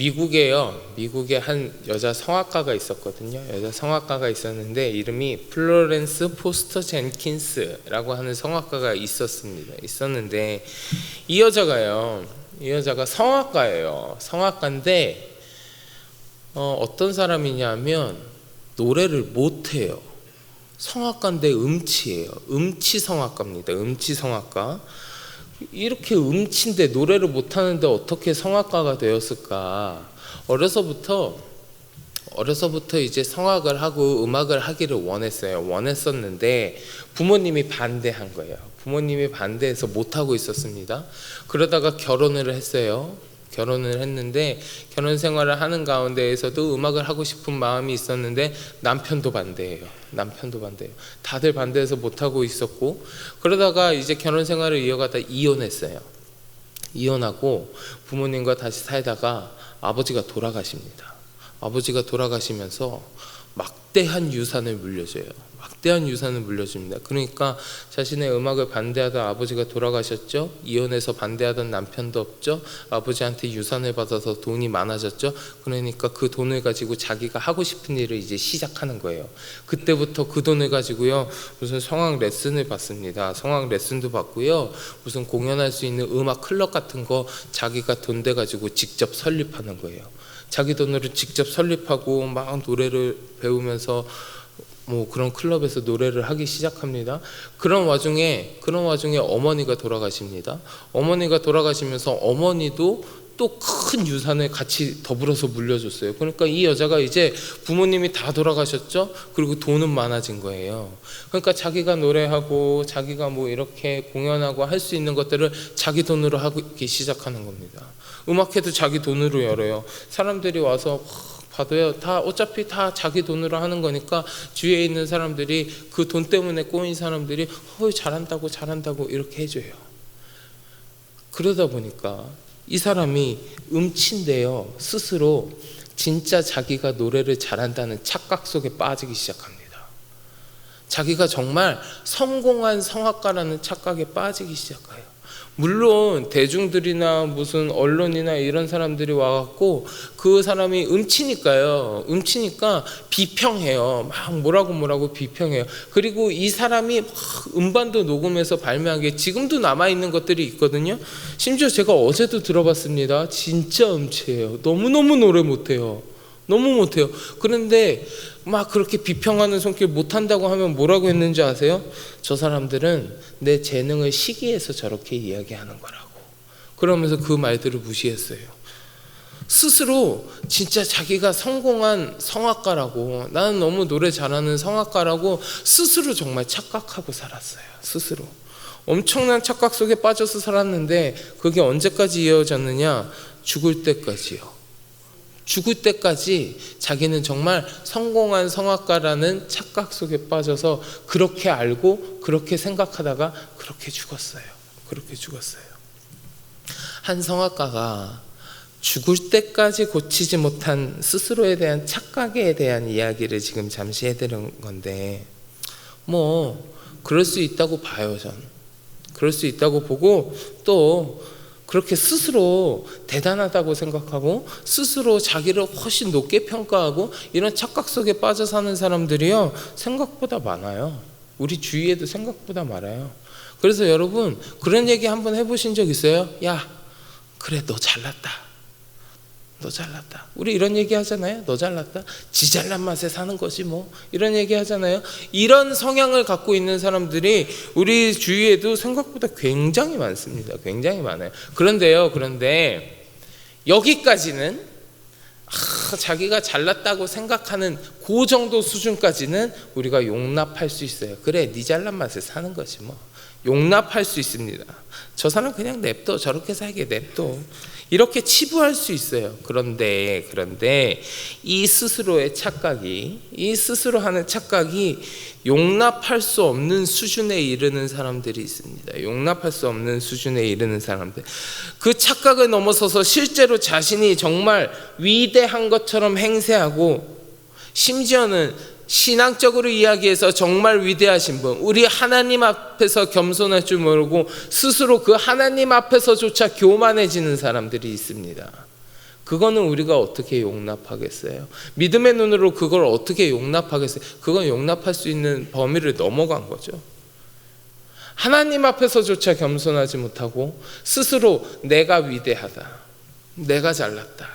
미국에 한 여자 성악가가 있었거든요. 여자 성악가가 있었는데 이름이 플로렌스 포스터 젠킨스라고 하는 성악가가 있었는데 이 여자가 성악가예요. 성악가인데 어떤 사람이냐면 노래를 못해요. 성악가인데 음치예요. 음치 성악가입니다. 음치 성악가. 이렇게 음치인데 노래를 못하는데 어떻게 성악가가 되었을까? 어려서부터 이제 성악을 하고 음악을 하기를 원했었는데 부모님이 반대한 거예요. 부모님이 반대해서 못하고 있었습니다. 그러다가 결혼을 했어요. 결혼을 했는데 결혼 생활을 하는 가운데에서도 음악을 하고 싶은 마음이 있었는데 남편도 반대해요. 다들 반대해서 못하고 있었고, 그러다가 이제 결혼 생활을 이어가다 이혼했어요. 이혼하고 부모님과 다시 살다가 아버지가 돌아가십니다. 아버지가 돌아가시면서 막대한 유산을 물려줘요. 막대한 유산을 물려줍니다. 그러니까 자신의 음악을 반대하던 아버지가 돌아가셨죠. 이혼해서 반대하던 남편도 없죠. 아버지한테 유산을 받아서 돈이 많아졌죠. 그러니까 그 돈을 가지고 자기가 하고 싶은 일을 이제 시작하는 거예요. 그때부터 그 돈을 가지고요 무슨 성악 레슨을 받습니다. 성악 레슨도 받고요, 무슨 공연할 수 있는 음악 클럽 같은 거 자기가 돈 대 가지고 직접 설립하는 거예요. 자기 돈으로 직접 설립하고 막 노래를 배우면서 뭐 그런 클럽에서 노래를 하기 시작합니다. 그런 와중에 어머니가 돌아가십니다. 어머니가 돌아가시면서 어머니도 또 큰 유산을 같이 더불어서 물려줬어요. 그러니까 이 여자가 이제 부모님이 다 돌아가셨죠. 그리고 돈은 많아진 거예요. 그러니까 자기가 노래하고 자기가 뭐 이렇게 공연하고 할 수 있는 것들을 자기 돈으로 하기 시작하는 겁니다. 음악회도 자기 돈으로 열어요. 사람들이 와서 봐도요, 다 어차피 다 자기 돈으로 하는 거니까 주위에 있는 사람들이 그 돈 때문에 꼬인 사람들이 잘한다고 이렇게 해줘요. 그러다 보니까 이 사람이 음치인데요, 스스로 진짜 자기가 노래를 잘한다는 착각 속에 빠지기 시작합니다. 자기가 정말 성공한 성악가라는 착각에 빠지기 시작해요. 물론 대중들이나 무슨 언론이나 이런 사람들이 와갖고 그 사람이 음치니까 비평해요. 막 뭐라고 비평해요. 그리고 이 사람이 막 음반도 녹음해서 발매한 게 지금도 남아있는 것들이 있거든요. 심지어 제가 어제도 들어봤습니다. 진짜 음치예요. 너무너무 노래 못해요. 너무 못해요. 그런데 막 그렇게 비평하는 손길 못한다고 하면 뭐라고 했는지 아세요? 저 사람들은 내 재능을 시기해서 저렇게 이야기하는 거라고. 그러면서 그 말들을 무시했어요. 스스로 진짜 자기가 성공한 성악가라고, 나는 너무 노래 잘하는 성악가라고 스스로 정말 착각하고 살았어요. 스스로 엄청난 착각 속에 빠져서 살았는데 그게 언제까지 이어졌느냐? 죽을 때까지요. 죽을 때까지 자기는 정말 성공한 성악가라는 착각 속에 빠져서 그렇게 알고 그렇게 생각하다가 그렇게 죽었어요. 한 성악가가 죽을 때까지 고치지 못한 스스로에 대한 착각에 대한 이야기를 지금 잠시 해드린 건데, 뭐 그럴 수 있다고 봐요. 전 그럴 수 있다고 보고, 또 그렇게 스스로 대단하다고 생각하고 스스로 자기를 훨씬 높게 평가하고 이런 착각 속에 빠져 사는 사람들이요 생각보다 많아요. 우리 주위에도 생각보다 많아요. 그래서 여러분 그런 얘기 한번 해보신 적 있어요? 야, 그래 너 잘났다. 우리 이런 얘기 하잖아요. 너 잘났다. 지 잘난 맛에 사는 거지 뭐. 이런 얘기 하잖아요. 이런 성향을 갖고 있는 사람들이 우리 주위에도 생각보다 굉장히 많습니다. 굉장히 많아요. 그런데 여기까지는 자기가 잘났다고 생각하는 그 정도 수준까지는 우리가 용납할 수 있어요. 그래 네 잘난 맛에 사는 거지 뭐. 용납할 수 있습니다. 저 사람 그냥 냅둬. 저렇게 살게 냅둬. 이렇게 치부할 수 있어요. 그런데 이 스스로 하는 착각이 용납할 수 없는 수준에 이르는 사람들이 있습니다. 용납할 수 없는 수준에 이르는 사람들. 그 착각을 넘어서서 실제로 자신이 정말 위대한 것처럼 행세하고, 심지어는 신앙적으로 이야기해서 정말 위대하신 분, 우리 하나님 앞에서 겸손할 줄 모르고 스스로 그 하나님 앞에서조차 교만해지는 사람들이 있습니다. 그거는 우리가 어떻게 용납하겠어요? 믿음의 눈으로 그걸 어떻게 용납하겠어요? 그건 용납할 수 있는 범위를 넘어간 거죠. 하나님 앞에서조차 겸손하지 못하고 스스로 내가 위대하다, 내가 잘났다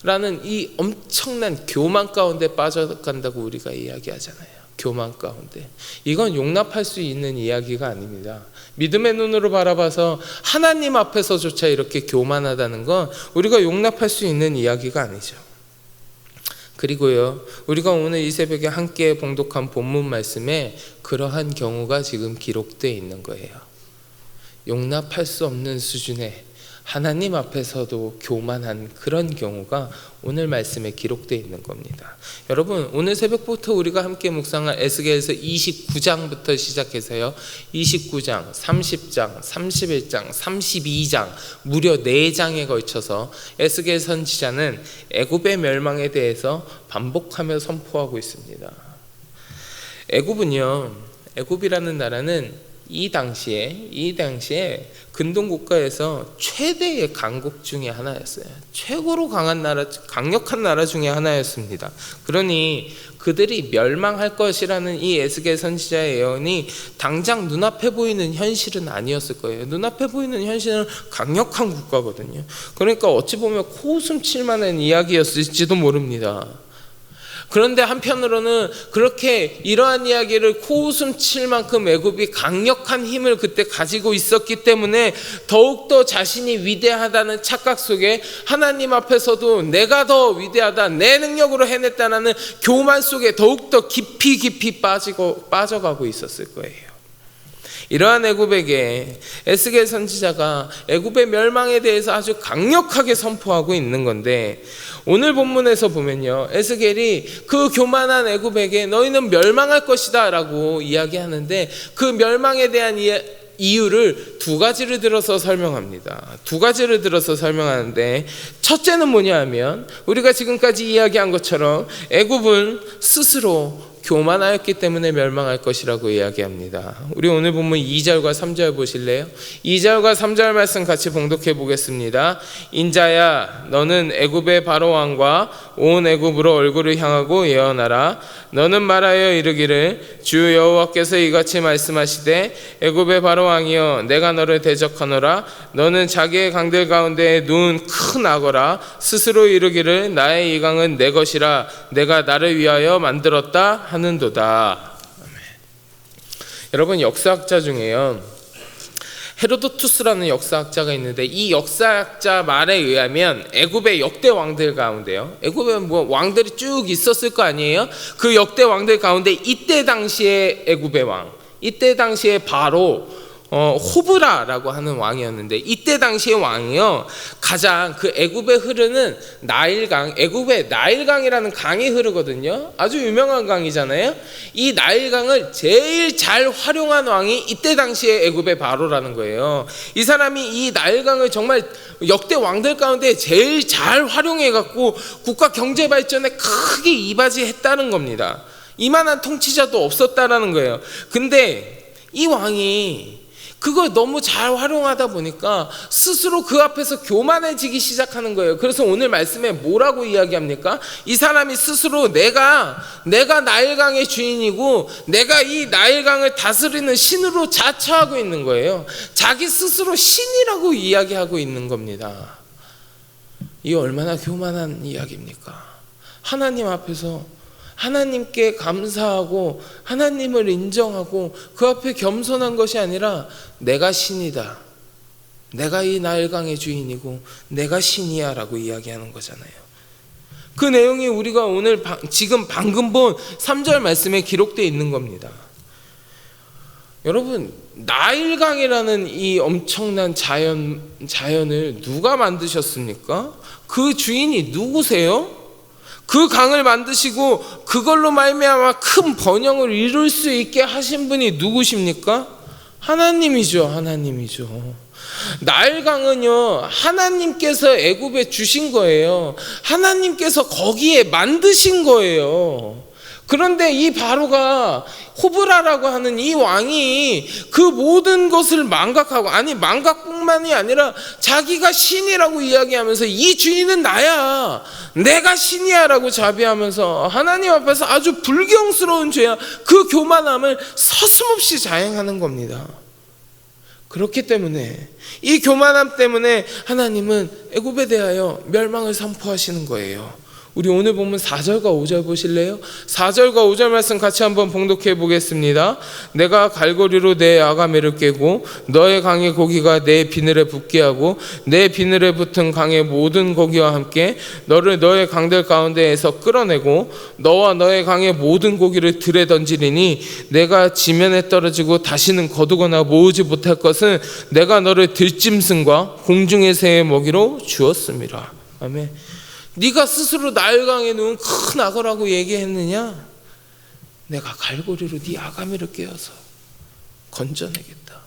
라는 이 엄청난 교만 가운데 빠져간다고 우리가 이야기하잖아요. 교만 가운데. 이건 용납할 수 있는 이야기가 아닙니다. 믿음의 눈으로 바라봐서 하나님 앞에서조차 이렇게 교만하다는 건 우리가 용납할 수 있는 이야기가 아니죠. 그리고요, 우리가 오늘 이 새벽에 함께 봉독한 본문 말씀에 그러한 경우가 지금 기록되어 있는 거예요. 용납할 수 없는 수준의 하나님 앞에서도 교만한 그런 경우가 오늘 말씀에 기록되어 있는 겁니다. 여러분, 오늘 새벽부터 우리가 함께 묵상할 에스겔서 29장부터 시작해서요, 29장, 30장, 31장, 32장 무려 4장에 걸쳐서 에스겔 선지자는 애굽의 멸망에 대해서 반복하며 선포하고 있습니다. 애굽이라는 나라는 이 당시에 근동 국가에서 최대의 강국 중에 하나였어요. 최고로 강력한 나라 중에 하나였습니다. 그러니 그들이 멸망할 것이라는 이 에스겔 선지자의 예언이 당장 눈앞에 보이는 현실은 아니었을 거예요. 눈앞에 보이는 현실은 강력한 국가거든요. 그러니까 어찌 보면 코웃음 칠 만한 이야기였을지도 모릅니다. 그런데 한편으로는 그렇게 이러한 이야기를 코웃음 칠 만큼 애굽이 강력한 힘을 그때 가지고 있었기 때문에 더욱더 자신이 위대하다는 착각 속에 하나님 앞에서도 내가 더 위대하다, 내 능력으로 해냈다는 교만 속에 더욱더 깊이 빠져가고 있었을 거예요. 이러한 애굽에게 에스겔 선지자가 애굽의 멸망에 대해서 아주 강력하게 선포하고 있는 건데, 오늘 본문에서 보면요, 에스겔이 그 교만한 애굽에게 너희는 멸망할 것이다 라고 이야기하는데, 그 멸망에 대한 이유를 두 가지를 들어서 설명합니다. 두 가지를 들어서 설명하는데, 첫째는 뭐냐 하면 우리가 지금까지 이야기한 것처럼 애굽은 스스로 교만하였기 때문에 멸망할 것이라고 이야기합니다. 우리 오늘 본문 2절과 3절 보실래요? 2절과 3절 말씀 같이 봉독해 보겠습니다. 인자야, 너는 애굽의 바로 왕과 온 애굽으로 얼굴을 향하고 예언하라. 너는 말하여 이르기를 주 여호와께서 이같이 말씀하시되 애굽의 바로 왕이여, 내가 너를 대적하노라. 너는 자기의 강들 가운데 누운 큰 악어라. 스스로 이르기를 나의 이 강은 내 것이라, 내가 나를 위하여 만들었다 하는도다. 여러분, 역사학자 중에요, 헤로도투스라는 역사학자가 있는데, 이 역사학자 말에 의하면 애굽의 역대 왕들 가운데요, 애굽에 뭐 왕들이 쭉 있었을 거 아니에요? 그 역대 왕들 가운데 이때 당시에 애굽의 왕, 이때 당시에 바로 호브라라고 하는 왕이었는데, 이때 당시의 왕이요, 가장 그 애굽에 흐르는 나일강, 애굽에 나일강이라는 강이 흐르거든요. 아주 유명한 강이잖아요. 이 나일강을 제일 잘 활용한 왕이 이때 당시에 애굽의 바로라는 거예요. 이 사람이 이 나일강을 정말 역대 왕들 가운데 제일 잘 활용해갖고 국가 경제 발전에 크게 이바지했다는 겁니다. 이만한 통치자도 없었다라는 거예요. 근데 이 왕이 그걸 너무 잘 활용하다 보니까 스스로 그 앞에서 교만해지기 시작하는 거예요. 그래서 오늘 말씀에 뭐라고 이야기합니까? 이 사람이 스스로 내가 나일강의 주인이고 내가 이 나일강을 다스리는 신으로 자처하고 있는 거예요. 자기 스스로 신이라고 이야기하고 있는 겁니다. 이 얼마나 교만한 이야기입니까? 하나님 앞에서 하나님께 감사하고 하나님을 인정하고 그 앞에 겸손한 것이 아니라 내가 신이다, 내가 이 나일강의 주인이고 내가 신이야 라고 이야기하는 거잖아요. 그 내용이 우리가 오늘 지금 방금 본 3절 말씀에 기록되어 있는 겁니다. 여러분, 나일강이라는 이 엄청난 자연을 누가 만드셨습니까? 그 주인이 누구세요? 그 강을 만드시고 그걸로 말미암아 큰 번영을 이룰 수 있게 하신 분이 누구십니까? 하나님이죠. 하나님이죠. 나일강은요, 하나님께서 애굽에 주신 거예요. 하나님께서 거기에 만드신 거예요. 그런데 이 바로가, 호브라라고 하는 이 왕이 그 모든 것을 망각하고, 아니 망각뿐만 그것뿐만이 아니라 자기가 신이라고 이야기하면서 이 주인은 나야, 내가 신이야 라고 자비하면서 하나님 앞에서 아주 불경스러운 죄야, 그 교만함을 서슴없이 자행하는 겁니다. 그렇기 때문에 이 교만함 때문에 하나님은 애굽에 대하여 멸망을 선포하시는 거예요. 우리 오늘 보면 4절과 5절 보실래요? 4절과 5절 말씀 같이 한번 봉독해 보겠습니다. 내가 갈고리로 내 아가미를 깨고 너의 강의 고기가 내 비늘에 붙게 하고 내 비늘에 붙은 강의 모든 고기와 함께 너를 너의 강들 가운데에서 끌어내고 너와 너의 강의 모든 고기를 들에 던지리니 내가 지면에 떨어지고 다시는 거두거나 모으지 못할 것은 내가 너를 들짐승과 공중의 새의 먹이로 주었습니다. 아멘. 네가 스스로 나일강에 누운 큰 악어라고 얘기했느냐? 내가 갈고리로 네 아가미를 깨어서 건져내겠다.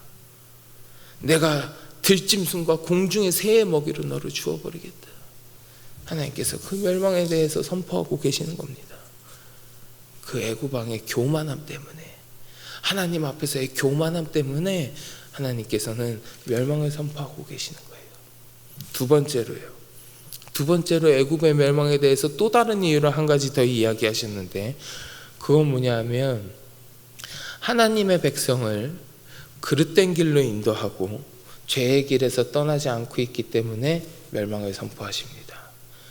내가 들짐승과 공중의 새의 먹이로 너를 주어버리겠다. 하나님께서 그 멸망에 대해서 선포하고 계시는 겁니다. 그 애굽 왕의 교만함 때문에, 하나님 앞에서의 교만함 때문에 하나님께서는 멸망을 선포하고 계시는 거예요. 두 번째로 애굽의 멸망에 대해서 또 다른 이유를 한 가지 더 이야기하셨는데, 그건 뭐냐면 하나님의 백성을 그릇된 길로 인도하고 죄의 길에서 떠나지 않고 있기 때문에 멸망을 선포하십니다.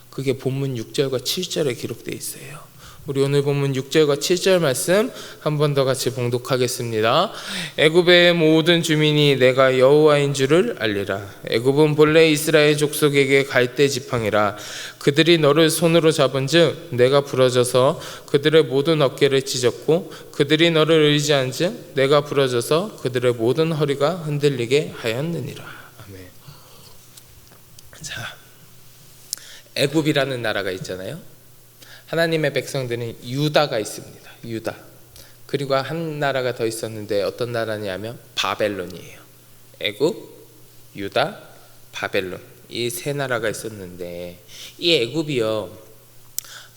그게 본문 6절과 7절에 기록되어 있어요. 우리 오늘 본문 6절과 7절 말씀 한 번 더 같이 봉독하겠습니다. 애굽의 모든 주민이 내가 여호와인 줄을 알리라. 애굽은 본래 이스라엘 족속에게 갈대 지팡이라. 그들이 너를 손으로 잡은즉 내가 부러져서 그들의 모든 어깨를 찢었고 그들이 너를 의지한즉 내가 부러져서 그들의 모든 허리가 흔들리게 하였느니라. 아멘. 자, 애굽이라는 나라가 있잖아요. 하나님의 백성들은 유다가 있습니다. 유다. 그리고 한 나라가 더 있었는데 어떤 나라냐면 바벨론이에요. 애굽, 유다, 바벨론. 이 세 나라가 있었는데 이 애굽이요,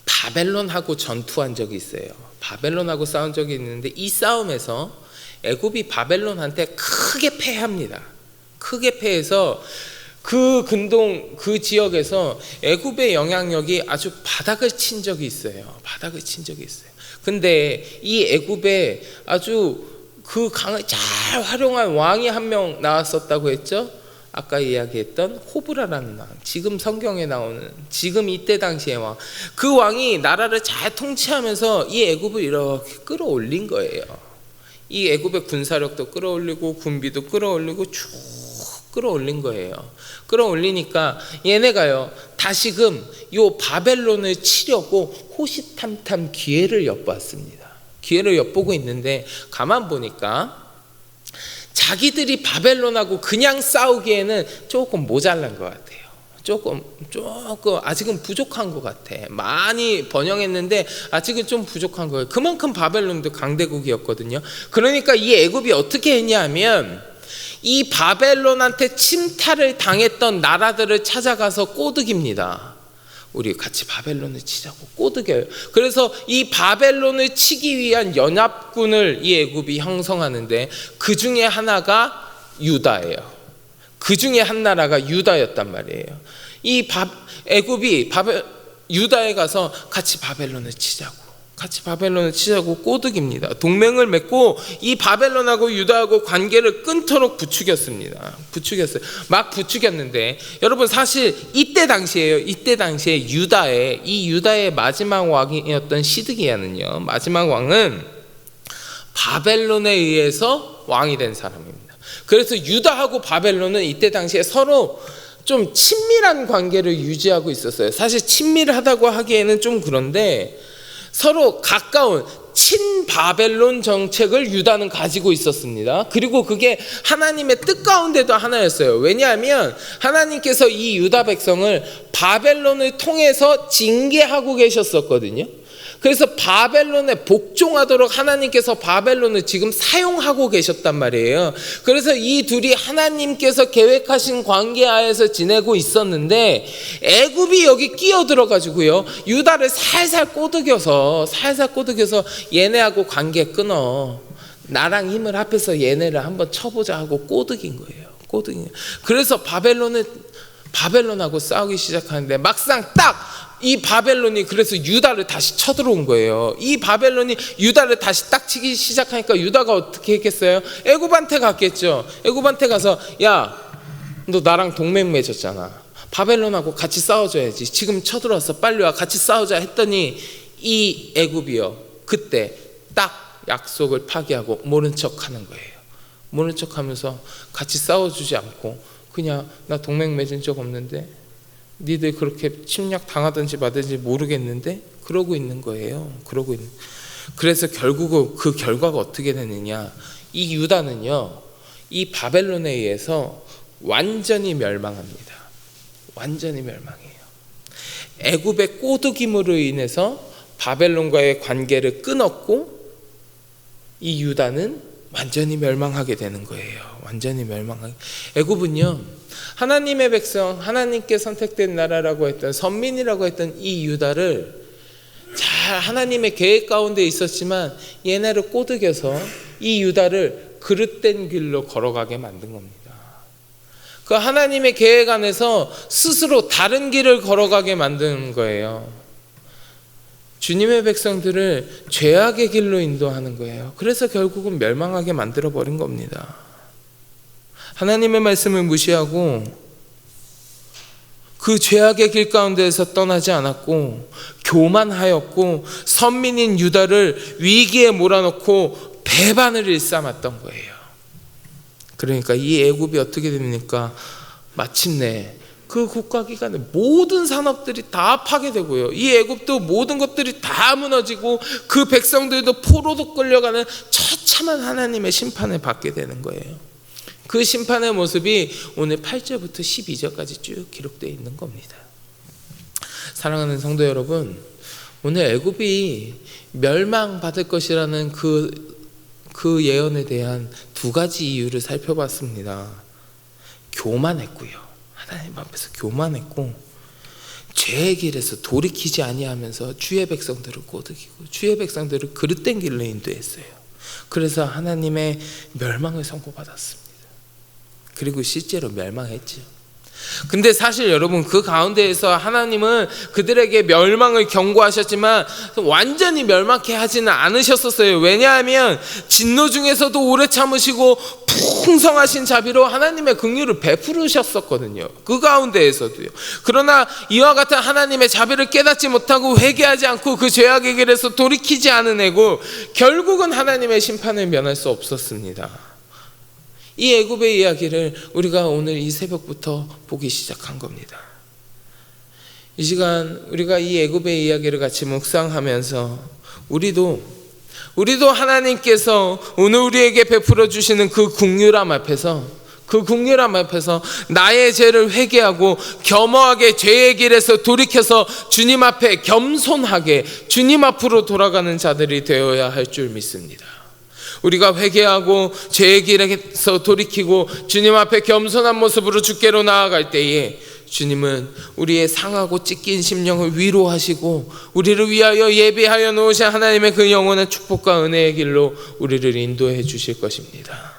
바벨론하고 전투한 적이 있어요. 바벨론하고 싸운 적이 있는데 이 싸움에서 애굽이 바벨론한테 크게 패합니다. 크게 패해서 그 근동 그 지역에서 애굽의 영향력이 아주 바닥을 친 적이 있어요. 근데 이 애굽에 아주 그 강을 잘 활용한 왕이 한 명 나왔었다고 했죠. 아까 이야기했던 호브라라는 왕, 지금 성경에 나오는, 지금 이때 당시의 왕, 그 왕이 나라를 잘 통치하면서 이 애굽을 이렇게 끌어올린 거예요. 이 애굽의 군사력도 끌어올리고 군비도 끌어올리고 쭉 끌어올린 거예요. 끌어올리니까 얘네가요, 다시금 요 바벨론을 치려고 호시탐탐 기회를 엿봤습니다. 기회를 엿보고 있는데 가만 보니까 자기들이 바벨론하고 그냥 싸우기에는 조금 모자란 것 같아요. 조금 아직은 부족한 것 같아. 많이 번영했는데 아직은 좀 부족한 거예요. 그만큼 바벨론도 강대국이었거든요. 그러니까 이 애굽이 어떻게 했냐면 이 바벨론한테 침탈을 당했던 나라들을 찾아가서 꼬드깁니다. 우리 같이 바벨론을 치자고 꼬드겨요. 그래서 이 바벨론을 치기 위한 연합군을 이 애굽이 형성하는데 그 중에 하나가 유다예요. 그 중에 한 나라가 유다였단 말이에요. 이 애굽이 유다에 가서 같이 바벨론을 치자고 꼬드깁니다. 동맹을 맺고 이 바벨론하고 유다하고 관계를 끊도록 부추겼어요. 막 부추겼는데 여러분, 사실 이때 당시에 유다의 마지막 왕이었던 시드기야는요, 마지막 왕은 바벨론에 의해서 왕이 된 사람입니다. 그래서 유다하고 바벨론은 이때 당시에 서로 좀 친밀한 관계를 유지하고 있었어요. 사실 친밀하다고 하기에는 좀 그런데 서로 가까운 친바벨론 정책을 유다는 가지고 있었습니다. 그리고 그게 하나님의 뜻 가운데도 하나였어요. 왜냐하면 하나님께서 이 유다 백성을 바벨론을 통해서 징계하고 계셨었거든요. 그래서 바벨론에 복종하도록 하나님께서 바벨론을 지금 사용하고 계셨단 말이에요. 그래서 이 둘이 하나님께서 계획하신 관계 하에서 지내고 있었는데 애굽이 여기 끼어들어가지고요, 유다를 살살 꼬드겨서 얘네하고 관계 끊어, 나랑 힘을 합해서 얘네를 한번 쳐보자 하고 꼬드긴 거예요. 꼬드기냐. 그래서 바벨론하고 싸우기 시작하는데 막상 딱 이 바벨론이 그래서 유다를 다시 쳐들어온 거예요. 이 바벨론이 유다를 다시 딱 치기 시작하니까 유다가 어떻게 했겠어요? 애굽한테 갔겠죠. 애굽한테 가서 야, 너 나랑 동맹 맺었잖아. 바벨론하고 같이 싸워줘야지. 지금 쳐들어왔어. 빨리 와. 같이 싸우자 했더니 이 애굽이요, 그때 딱 약속을 파기하고 모른 척하는 거예요. 모른 척하면서 같이 싸워주지 않고 그냥 나 동맹 맺은 적 없는데, 니들 그렇게 침략 당하든지 마든지 모르겠는데 그러고 있는 거예요. 그래서 결국은 그 결과가 어떻게 되느냐, 이 유다는요 이 바벨론에 의해서 완전히 멸망합니다. 완전히 멸망해요. 애굽의 꼬드김으로 인해서 바벨론과의 관계를 끊었고 이 유다는 완전히 멸망하게 되는 거예요. 완전히 멸망하게. 애굽은요 하나님의 백성, 하나님께 선택된 나라라고 했던, 선민이라고 했던 이 유다를 잘 하나님의 계획 가운데 있었지만 얘네를 꼬드겨서 이 유다를 그릇된 길로 걸어가게 만든 겁니다. 그 하나님의 계획 안에서 스스로 다른 길을 걸어가게 만드는 거예요. 주님의 백성들을 죄악의 길로 인도하는 거예요. 그래서 결국은 멸망하게 만들어 버린 겁니다. 하나님의 말씀을 무시하고 그 죄악의 길 가운데에서 떠나지 않았고 교만하였고 선민인 유다를 위기에 몰아넣고 배반을 일삼았던 거예요. 그러니까 이 애굽이 어떻게 됩니까? 마침내 그 국가기관의 모든 산업들이 다 파괴되고요, 이 애굽도 모든 것들이 다 무너지고 그 백성들도 포로로 끌려가는 처참한 하나님의 심판을 받게 되는 거예요. 그 심판의 모습이 오늘 8절부터 12절까지 쭉 기록되어 있는 겁니다. 사랑하는 성도 여러분, 오늘 애굽이 멸망받을 것이라는 그 예언에 대한 두 가지 이유를 살펴봤습니다. 교만했고요, 하나님 앞에서 교만했고, 죄의 길에서 돌이키지 아니하면서 주의 백성들을 꼬드기고 주의 백성들을 그릇된 길로 인도했어요. 그래서 하나님의 멸망을 선고받았습니다. 그리고 실제로 멸망했죠. 근데 사실 여러분, 그 가운데에서 하나님은 그들에게 멸망을 경고하셨지만 완전히 멸망케 하지는 않으셨었어요. 왜냐하면 진노 중에서도 오래 참으시고 풍성하신 자비로 하나님의 긍휼을 베푸르셨었거든요. 그 가운데에서도요. 그러나 이와 같은 하나님의 자비를 깨닫지 못하고 회개하지 않고 그 죄악의 길에서 돌이키지 않은 애굽, 결국은 하나님의 심판을 면할 수 없었습니다. 이 애굽의 이야기를 우리가 오늘 이 새벽부터 보기 시작한 겁니다. 이 시간 우리가 이 애굽의 이야기를 같이 묵상하면서 우리도 하나님께서 오늘 우리에게 베풀어 주시는 그 긍휼함 앞에서 나의 죄를 회개하고 겸허하게 죄의 길에서 돌이켜서 주님 앞에 겸손하게 주님 앞으로 돌아가는 자들이 되어야 할 줄 믿습니다. 우리가 회개하고 죄의 길에서 돌이키고 주님 앞에 겸손한 모습으로 주께로 나아갈 때에 주님은 우리의 상하고 찢긴 심령을 위로하시고 우리를 위하여 예비하여 놓으신 하나님의 그 영원한 축복과 은혜의 길로 우리를 인도해 주실 것입니다.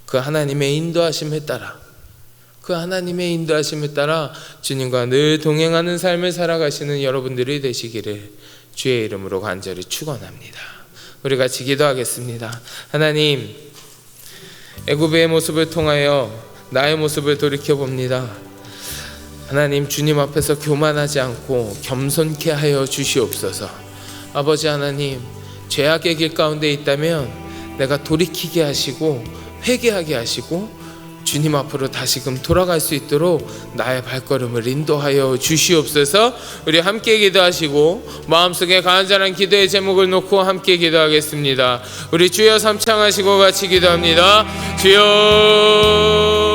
그 하나님의 인도하심에 따라 주님과 늘 동행하는 삶을 살아가시는 여러분들이 되시기를 주의 이름으로 간절히 축원합니다. 우리 같이 기도하겠습니다. 하나님, 애굽의 모습을 통하여 나의 모습을 돌이켜봅니다. 하나님, 주님 앞에서 교만하지 않고 겸손케 하여 주시옵소서. 아버지 하나님, 죄악의 길 가운데 있다면 내가 돌이키게 하시고 회개하게 하시고 주님 앞으로 다시금 돌아갈 수 있도록 나의 발걸음을 인도하여 주시옵소서. 우리 함께 기도하시고 마음속에 간절한 기도의 제목을 놓고 함께 기도하겠습니다. 우리 주여 삼창하시고 같이 기도합니다. 주여